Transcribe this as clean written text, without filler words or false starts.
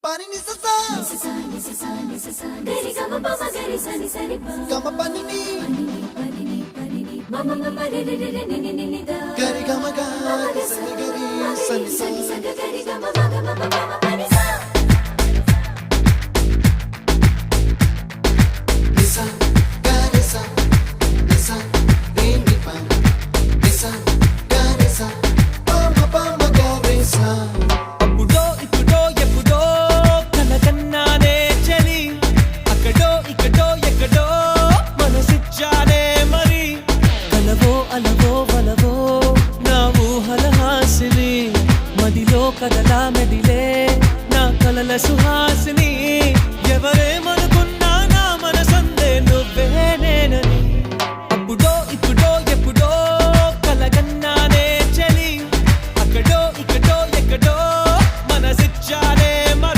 pani ni sa sa gari ga ma pa gari sa ni pa ga ma pani ni ma ma ma re re re ni ni ni da gari ga ma ga sa ni gari sa ni sa gari ga ma ga ma pani sa ni sa gari sa ni sa ni pa ni sa gari sa pa ma gari sa కదలా మెదిలే నా కలల సుహాసిని